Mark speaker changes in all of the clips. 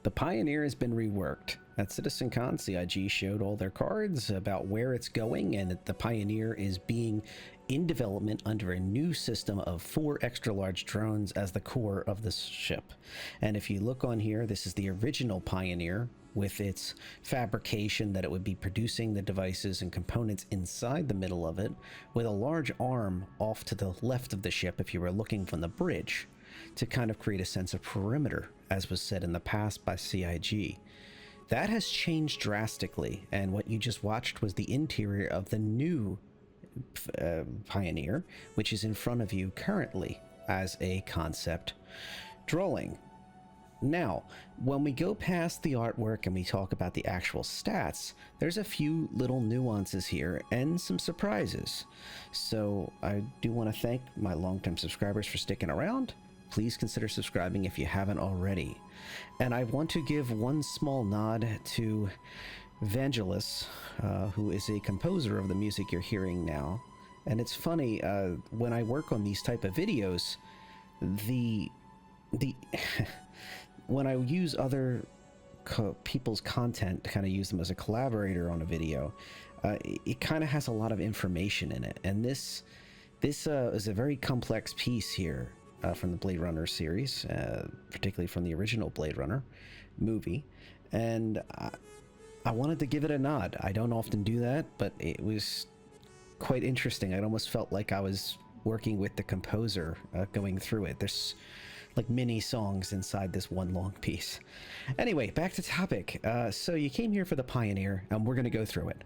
Speaker 1: The Pioneer has been reworked. At CitizenCon, CIG showed all their cards about where it's going, and that the Pioneer is being in development under a new system of 4 extra-large drones as the core of this ship. And if you look on here, this is the original Pioneer, with its fabrication that it would be producing the devices and components inside the middle of it, with a large arm off to the left of the ship if you were looking from the bridge, to kind of create a sense of perimeter, as was said in the past by CIG. That has changed drastically, and what you just watched was the interior of the new Pioneer, which is in front of you currently as a concept drawing. Now, when we go past the artwork and we talk about the actual stats, there's a few little nuances here and some surprises. So I do want to thank my long-term subscribers for sticking around. Please consider subscribing if you haven't already. And I want to give one small nod to Vangelis, who is a composer of the music you're hearing now. And it's funny, when I work on these type of videos, when I use other people's content to kind of use them as a collaborator on a video, it kind of has a lot of information in it. And this is a very complex piece here from the Blade Runner series, particularly from the original Blade Runner movie. And I wanted to give it a nod. I don't often do that, but it was quite interesting. It almost felt like I was working with the composer going through it. There's like mini songs inside this one long piece. Anyway, back to topic. So you came here for the Pioneer, and we're going to go through it.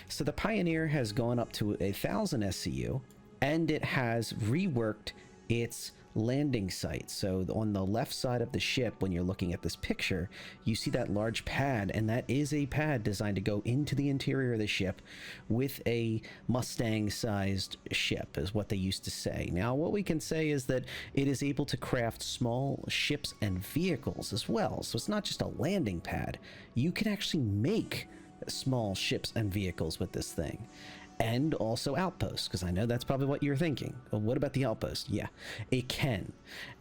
Speaker 1: So the Pioneer has gone up to 1,000 SCU, and it has reworked its landing site. So on the left side of the ship, when you're looking at this picture, you see that large pad, and that is a pad designed to go into the interior of the ship with a Mustang-sized ship, is what they used to say. Now, what we can say is that it is able to craft small ships and vehicles as well. So it's not just a landing pad. You can actually make small ships and vehicles with this thing. And also outposts, because I know that's probably what you're thinking. Well, what about the outpost? Yeah, it can.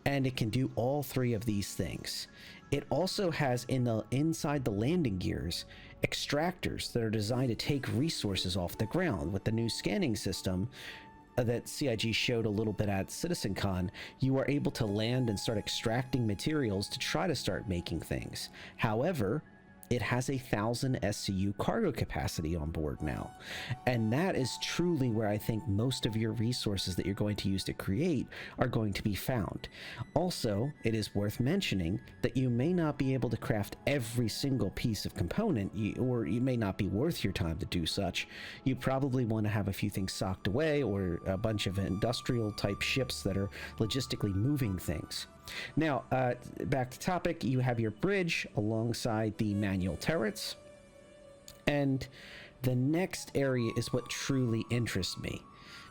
Speaker 1: And it can do all 3 of these things. It also has inside the landing gears extractors that are designed to take resources off the ground. With the new scanning system that CIG showed a little bit at CitizenCon, you are able to land and start extracting materials to try to start making things. However, it has 1,000 SCU cargo capacity on board now. And that is truly where I think most of your resources that you're going to use to create are going to be found. Also, it is worth mentioning that you may not be able to craft every single piece of component, or it may not be worth your time to do such. You probably want to have a few things socked away, or a bunch of industrial type ships that are logistically moving things. Now, back to topic, you have your bridge alongside the manual turrets. And the next area is what truly interests me,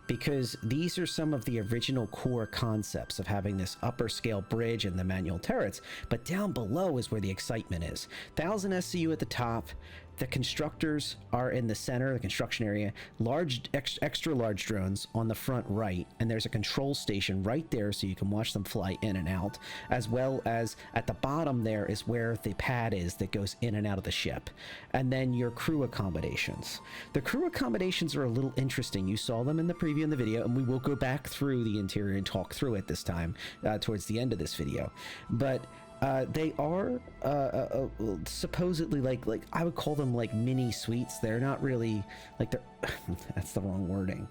Speaker 1: because these are some of the original core concepts of having this upper scale bridge and the manual turrets, but down below is where the excitement is. 1,000 SCU at the top. The constructors are in the center, the construction area, extra large drones on the front right, and there's a control station right there so you can watch them fly in and out, as well as at the bottom there is where the pad is that goes in and out of the ship. And then your crew accommodations. The crew accommodations are a little interesting. You saw them in the preview in the video, and we will go back through the interior and talk through it this time towards the end of this video. But they are supposedly like I would call them like mini suites. They're not really like they're that's the wrong wording.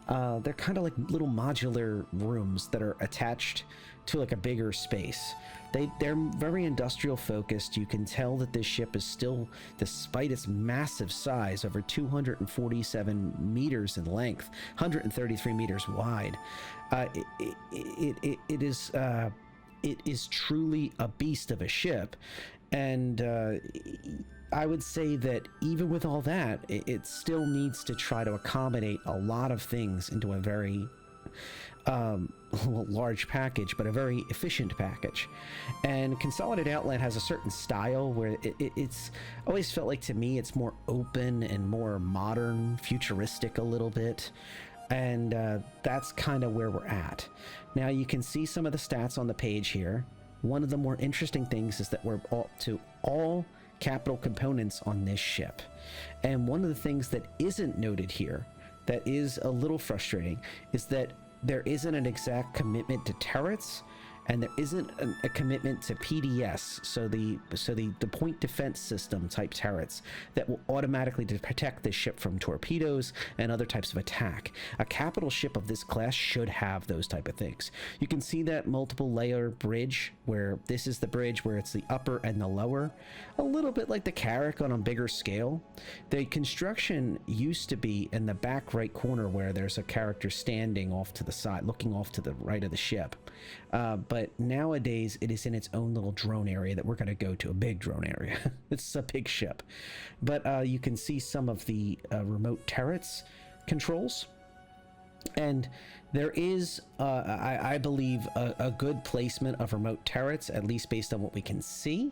Speaker 1: They're kind of like little modular rooms that are attached to like a bigger space. They're very industrial focused. You can tell that this ship is still, despite its massive size, over 247 meters in length, 133 meters wide. It is truly a beast of a ship, and I would say that even with all that, it still needs to try to accommodate a lot of things into a very large package, but a very efficient package. And Consolidated Outland has a certain style where it's always felt like, to me, it's more open and more modern, futuristic a little bit. And that's kind of where we're at. Now you can see some of the stats on the page here. One of the more interesting things is that we're up to all capital components on this ship. And one of the things that isn't noted here, that is a little frustrating, is that there isn't an exact commitment to turrets, and there isn't a commitment to PDS, so the point defense system type turrets that will automatically protect this ship from torpedoes and other types of attack. A capital ship of this class should have those type of things. You can see that multiple layer bridge, where this is the bridge where it's the upper and the lower, a little bit like the Carrack on a bigger scale. The construction used to be in the back right corner where there's a character standing off to the side, looking off to the right of the ship. But nowadays it is in its own little drone area that we're going to go to, a big drone area. It's a big ship. But you can see some of the remote turrets controls. And there is, I believe, a good placement of remote turrets, at least based on what we can see.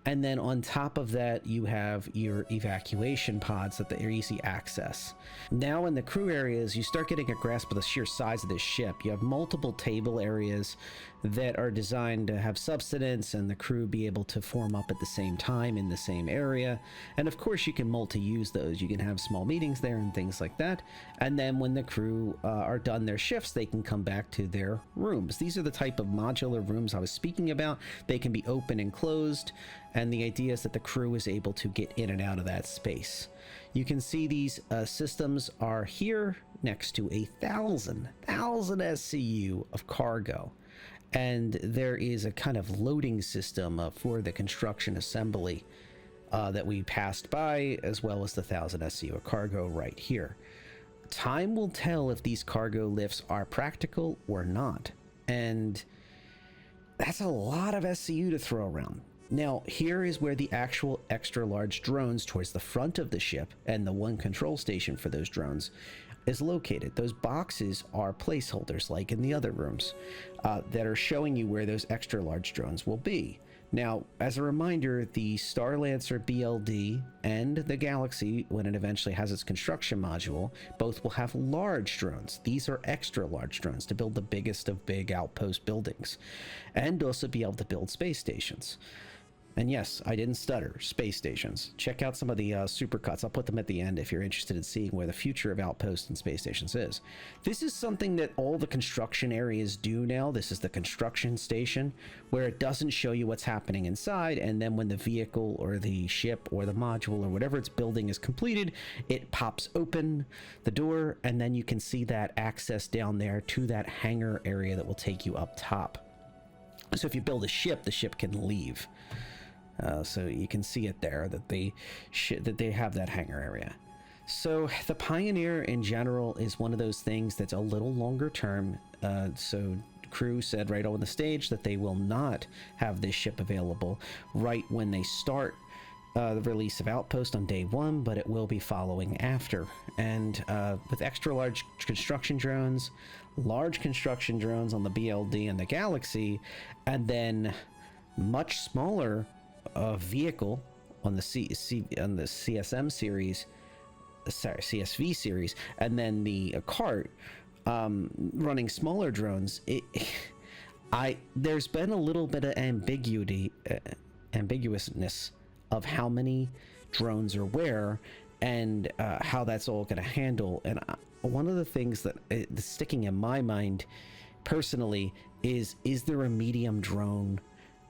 Speaker 1: And then on top of that, you have your evacuation pods that are easy access. Now in the crew areas, you start getting a grasp of the sheer size of this ship. You have multiple table areas that are designed to have subsistence and the crew be able to form up at the same time in the same area. And of course you can multi-use those. You can have small meetings there and things like that. And then when the crew are done their shifts, they can come back to their rooms. These are the type of modular rooms I was speaking about. They can be open and closed. And the idea is that the crew is able to get in and out of that space. You can see these systems are here next to 1,000 SCU of cargo. And there is a kind of loading system for the construction assembly that we passed by, as well as the 1,000 SCU of cargo right here. Time will tell if these cargo lifts are practical or not. And that's a lot of SCU to throw around. Now, here is where the actual extra large drones towards the front of the ship and the one control station for those drones is located. Those boxes are placeholders, like in the other rooms, that are showing you where those extra large drones will be. Now, as a reminder, the Starlancer BLD and the Galaxy, when it eventually has its construction module, both will have large drones. These are extra large drones to build the biggest of big outpost buildings, and also be able to build space stations. And yes, I didn't stutter. Space stations. Check out some of the supercuts. I'll put them at the end if you're interested in seeing where the future of outposts and space stations is. This is something that all the construction areas do now. This is the construction station, where it doesn't show you what's happening inside, and then when the vehicle or the ship or the module or whatever it's building is completed, it pops open the door, and then you can see that access down there to that hangar area that will take you up top. So if you build a ship, the ship can leave. So you can see it there, that they have that hangar area. So the Pioneer in general is one of those things that's a little longer term. So crew said right on the stage that they will not have this ship available right when they start the release of Outpost on day 1, but it will be following after. And with extra large construction drones on the BLD and the Galaxy, and then much smaller vehicle on the CSM series, CSV series, and then the cart running smaller drones. There's been a little bit of ambiguousness of how many drones are where, and how that's all going to handle. And one of the things that is sticking in my mind personally is there a medium drone,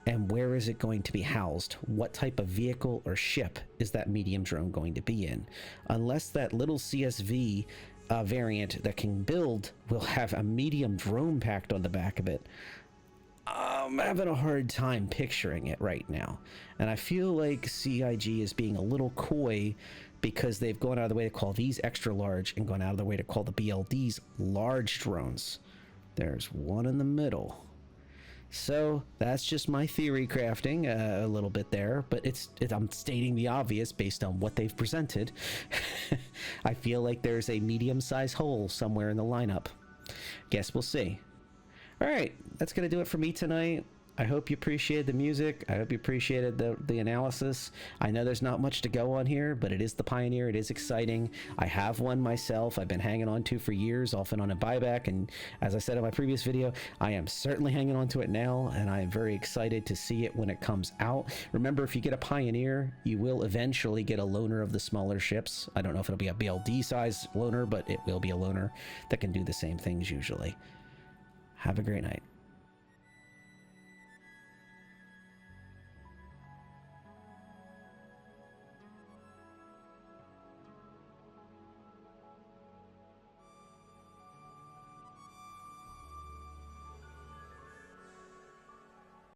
Speaker 1: and where is it going to be housed? What type of vehicle or ship is that medium drone going to be in? Unless that little CSV variant that can build will have a medium drone packed on the back of it, I'm having a hard time picturing it right now. And I feel like CIG is being a little coy because they've gone out of the way to call these extra large and gone out of the way to call the BLDs large drones. There's one in the middle. So that's just my theory crafting a little bit there, but I'm stating the obvious based on what they've presented. I feel like there's a medium-sized hole somewhere in the lineup. Guess we'll see. All right, that's going to do it for me tonight. I hope you appreciated the music. I hope you appreciated the analysis. I know there's not much to go on here, but it is the Pioneer. It is exciting. I have one myself. I've been hanging on to for years, often on a buyback. And as I said in my previous video, I am certainly hanging on to it now, and I am very excited to see it when it comes out. Remember, if you get a Pioneer, you will eventually get a loaner of the smaller ships. I don't know if it'll be a BLD size loaner, but it will be a loaner that can do the same things usually. Have a great night.